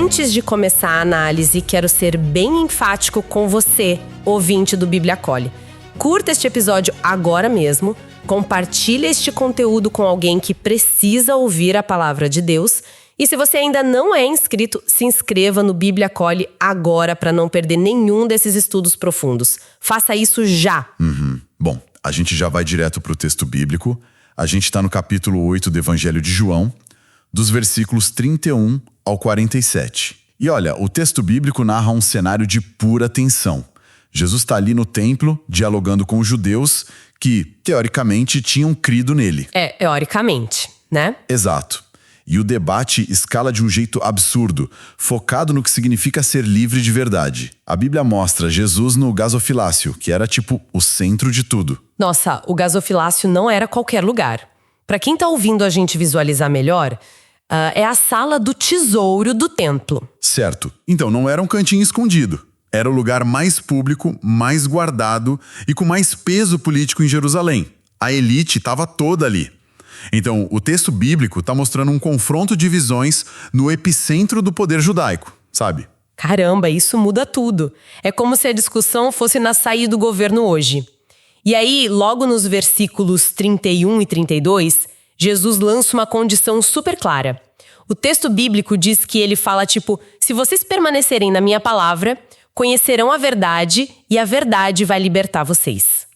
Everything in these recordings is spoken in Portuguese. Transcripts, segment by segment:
Antes de começar a análise, quero ser bem enfático com você, ouvinte do Bíblia Acolhe. Curta este episódio agora mesmo, compartilhe este conteúdo com alguém que precisa ouvir a palavra de Deus. E se você ainda não é inscrito, se inscreva no Bíblia Acolhe agora para não perder nenhum desses estudos profundos. Faça isso já! Bom, a gente já vai direto para o texto bíblico. A gente está no capítulo 8 do Evangelho de João, dos versículos 31 ao 47. E olha, o texto bíblico narra um cenário de pura tensão. Jesus está ali no templo, dialogando com os judeus que, teoricamente, tinham crido nele. Teoricamente, né? Exato. E o debate escala de um jeito absurdo, focado no que significa ser livre de verdade. A Bíblia mostra Jesus no gasofilácio, que era tipo o centro de tudo. Nossa, o gasofilácio não era qualquer lugar. Para quem tá ouvindo a gente visualizar melhor, é a sala do tesouro do templo. Certo. Então não era um cantinho escondido. Era o lugar mais público, mais guardado e com mais peso político em Jerusalém. A elite estava toda ali. Então, o texto bíblico está mostrando um confronto de visões no epicentro do poder judaico, sabe? Caramba, isso muda tudo. É como se a discussão fosse na saída do governo hoje. E aí, logo nos versículos 31 e 32, Jesus lança uma condição super clara. O texto bíblico diz que ele fala tipo, se vocês permanecerem na minha palavra, conhecerão a verdade e a verdade vai libertar vocês.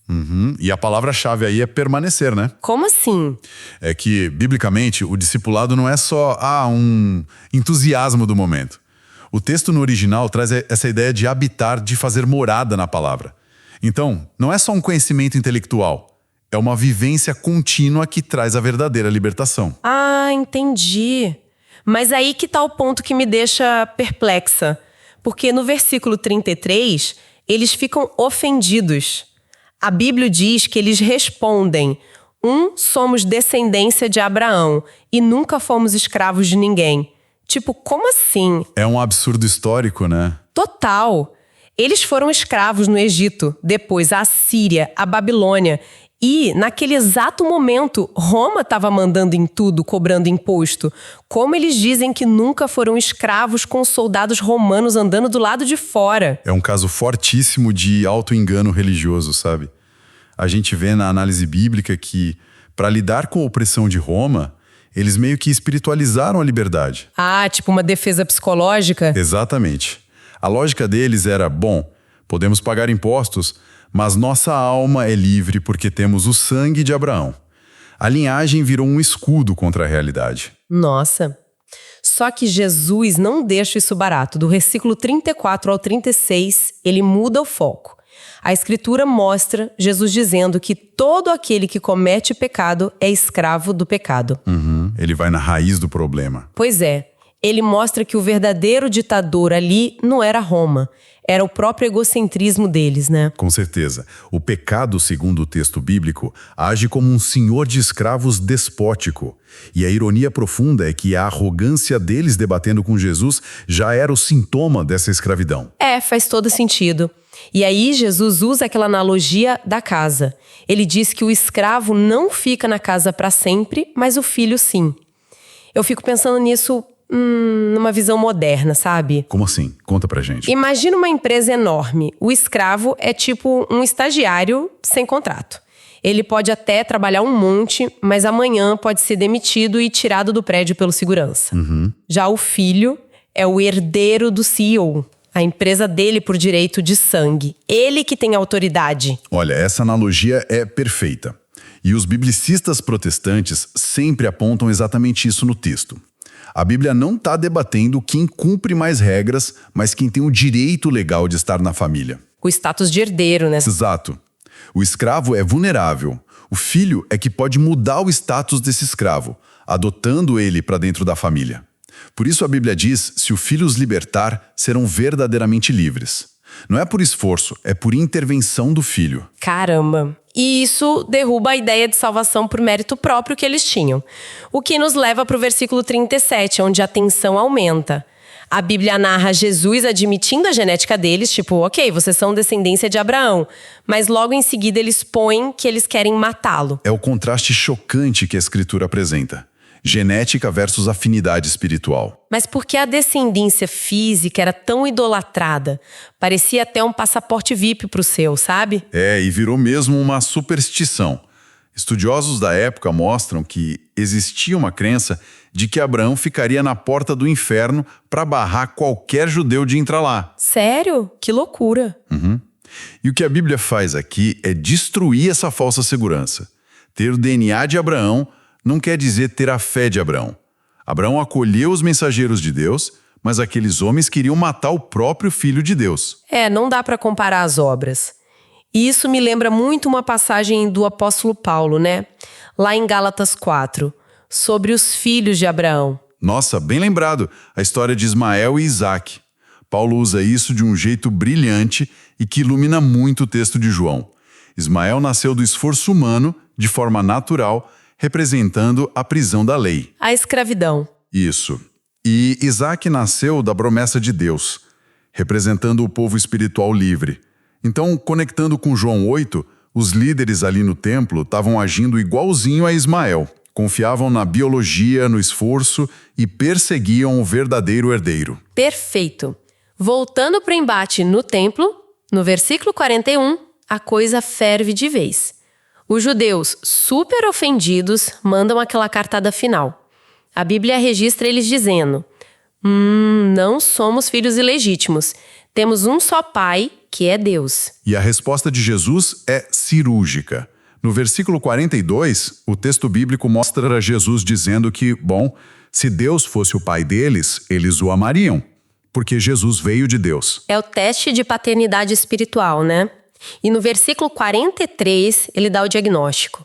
E a palavra-chave aí é permanecer, né? Como assim? É que, biblicamente, o discipulado não é só um entusiasmo do momento. O texto no original traz essa ideia de habitar, de fazer morada na palavra. Então, não é só um conhecimento intelectual. É uma vivência contínua que traz a verdadeira libertação. Ah, entendi. Mas aí que tá o ponto que me deixa perplexa. Porque no versículo 33, eles ficam ofendidos. A Bíblia diz que eles respondem: somos descendência de Abraão e nunca fomos escravos de ninguém. Tipo, como assim? É um absurdo histórico, né? Total. Eles foram escravos no Egito, depois a Síria, a Babilônia. E, naquele exato momento, Roma estava mandando em tudo, cobrando imposto. Como eles dizem que nunca foram escravos com soldados romanos andando do lado de fora? É um caso fortíssimo de auto-engano religioso, sabe? A gente vê na análise bíblica que, para lidar com a opressão de Roma, eles meio que espiritualizaram a liberdade. Ah, tipo uma defesa psicológica? Exatamente. A lógica deles era, podemos pagar impostos, mas nossa alma é livre porque temos o sangue de Abraão. A linhagem virou um escudo contra a realidade. Nossa. Só que Jesus não deixa isso barato. Do versículo 34 ao 36, ele muda o foco. A Escritura mostra Jesus dizendo que todo aquele que comete pecado é escravo do pecado. Ele vai na raiz do problema. Pois é. Ele mostra que o verdadeiro ditador ali não era Roma. Era o próprio egocentrismo deles, né? Com certeza. O pecado, segundo o texto bíblico, age como um senhor de escravos despótico. E a ironia profunda é que a arrogância deles debatendo com Jesus já era o sintoma dessa escravidão. Faz todo sentido. E aí Jesus usa aquela analogia da casa. Ele diz que o escravo não fica na casa para sempre, mas o filho sim. Eu fico pensando nisso numa visão moderna, sabe? Como assim? Conta pra gente. Imagina uma empresa enorme. O escravo é tipo um estagiário sem contrato. Ele pode até trabalhar um monte, mas amanhã pode ser demitido e tirado do prédio pelo segurança. Já o filho é o herdeiro do CEO. A empresa dele por direito de sangue. Ele que tem autoridade. Olha, essa analogia é perfeita. E os biblicistas protestantes sempre apontam exatamente isso no texto. A Bíblia não está debatendo quem cumpre mais regras, mas quem tem o direito legal de estar na família. O status de herdeiro, né? Exato. O escravo é vulnerável. O filho é que pode mudar o status desse escravo, adotando ele para dentro da família. Por isso a Bíblia diz, se o filho os libertar, serão verdadeiramente livres. Não é por esforço, é por intervenção do filho. Caramba! E isso derruba a ideia de salvação por mérito próprio que eles tinham. O que nos leva para o versículo 37, onde a tensão aumenta. A Bíblia narra Jesus admitindo a genética deles, tipo, ok, vocês são descendência de Abraão. Mas logo em seguida eles põem que eles querem matá-lo. É o contraste chocante que a Escritura apresenta. Genética versus afinidade espiritual. Mas por que a descendência física era tão idolatrada? Parecia até um passaporte VIP pro seu, sabe? E virou mesmo uma superstição. Estudiosos da época mostram que existia uma crença de que Abraão ficaria na porta do inferno para barrar qualquer judeu de entrar lá. Sério? Que loucura! E o que a Bíblia faz aqui é destruir essa falsa segurança. Ter o DNA de Abraão não quer dizer ter a fé de Abraão. Abraão acolheu os mensageiros de Deus, mas aqueles homens queriam matar o próprio filho de Deus. Não dá para comparar as obras. E isso me lembra muito uma passagem do apóstolo Paulo, né? Lá em Gálatas 4, sobre os filhos de Abraão. Nossa, bem lembrado, a história de Ismael e Isaac. Paulo usa isso de um jeito brilhante e que ilumina muito o texto de João. Ismael nasceu do esforço humano, de forma natural, representando a prisão da lei. A escravidão. Isso. E Isaac nasceu da promessa de Deus, representando o povo espiritual livre. Então, conectando com João 8, os líderes ali no templo estavam agindo igualzinho a Ismael. Confiavam na biologia, no esforço e perseguiam o verdadeiro herdeiro. Perfeito. Voltando para o embate no templo, no versículo 41, a coisa ferve de vez. Os judeus, super ofendidos, mandam aquela cartada final. A Bíblia registra eles dizendo: não somos filhos ilegítimos. Temos um só pai, que é Deus. E a resposta de Jesus é cirúrgica. No versículo 42, o texto bíblico mostra Jesus dizendo que, se Deus fosse o pai deles, eles o amariam, porque Jesus veio de Deus. É o teste de paternidade espiritual, né? E no versículo 43, ele dá o diagnóstico.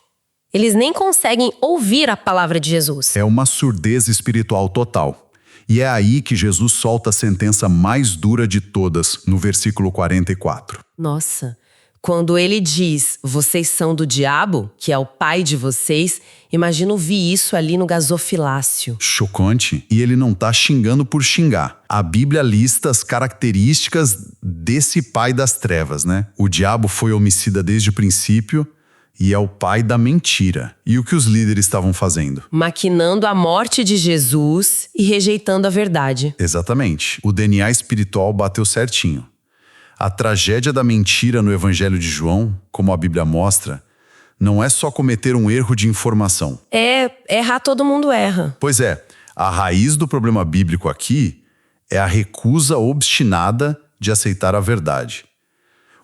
Eles nem conseguem ouvir a palavra de Jesus. É uma surdez espiritual total. E é aí que Jesus solta a sentença mais dura de todas, no versículo 44. Nossa, quando ele diz, vocês são do diabo, que é o pai de vocês, imagina ouvir isso ali no gasofilácio. Chocante. E ele não tá xingando por xingar. A Bíblia lista as características desse pai das trevas, né? O diabo foi homicida desde o princípio e é o pai da mentira. E o que os líderes estavam fazendo? Maquinando a morte de Jesus e rejeitando a verdade. Exatamente. O DNA espiritual bateu certinho. A tragédia da mentira no Evangelho de João, como a Bíblia mostra, não é só cometer um erro de informação. Errar todo mundo erra. Pois é, a raiz do problema bíblico aqui é a recusa obstinada de aceitar a verdade.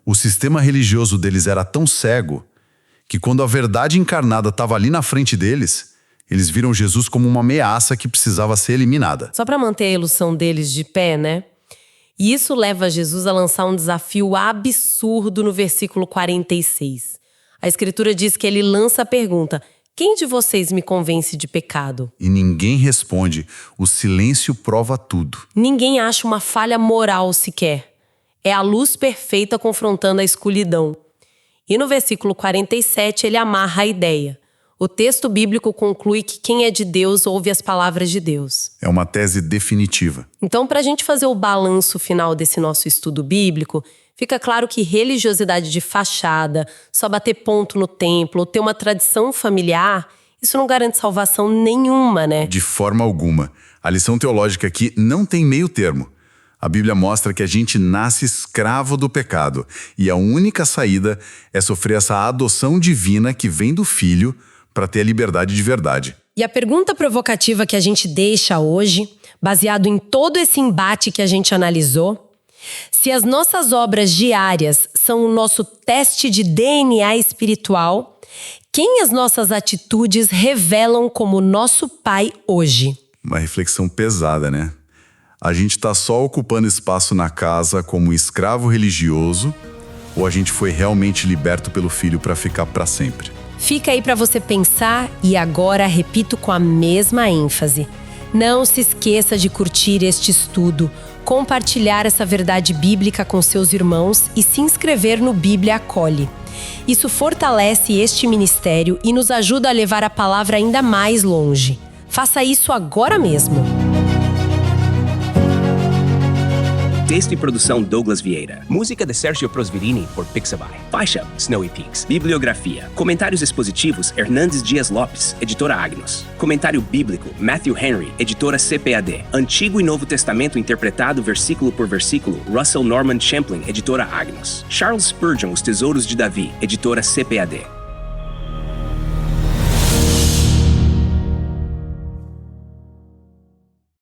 O sistema religioso deles era tão cego que quando a verdade encarnada estava ali na frente deles, eles viram Jesus como uma ameaça que precisava ser eliminada. Só para manter a ilusão deles de pé, né? E isso leva Jesus a lançar um desafio absurdo no versículo 46. A Escritura diz que ele lança a pergunta: quem de vocês me convence de pecado? E ninguém responde. O silêncio prova tudo. Ninguém acha uma falha moral sequer. É a luz perfeita confrontando a escuridão. E no versículo 47 ele amarra a ideia. O texto bíblico conclui que quem é de Deus ouve as palavras de Deus. É uma tese definitiva. Então, para a gente fazer o balanço final desse nosso estudo bíblico, fica claro que religiosidade de fachada, só bater ponto no templo ou ter uma tradição familiar, isso não garante salvação nenhuma, né? De forma alguma. A lição teológica aqui não tem meio termo. A Bíblia mostra que a gente nasce escravo do pecado e a única saída é sofrer essa adoção divina que vem do Filho para ter a liberdade de verdade. E a pergunta provocativa que a gente deixa hoje, baseado em todo esse embate que a gente analisou: se as nossas obras diárias são o nosso teste de DNA espiritual, quem as nossas atitudes revelam como nosso Pai hoje? Uma reflexão pesada, né? A gente está só ocupando espaço na casa como escravo religioso ou a gente foi realmente liberto pelo Filho para ficar para sempre? Fica aí para você pensar e agora repito com a mesma ênfase. Não se esqueça de curtir este estudo, compartilhar essa verdade bíblica com seus irmãos e se inscrever no Bíblia Acolhe. Isso fortalece este ministério e nos ajuda a levar a palavra ainda mais longe. Faça isso agora mesmo. Texto e produção Douglas Vieira. Música de Sergio Prosverini por Pixabay. Faixa Snowy Peaks. Bibliografia. Comentários expositivos Hernandes Dias Lopes, editora Agnos. Comentário bíblico Matthew Henry, editora CPAD. Antigo e Novo Testamento interpretado versículo por versículo Russell Norman Champlin, editora Agnos. Charles Spurgeon, Os Tesouros de Davi, editora CPAD.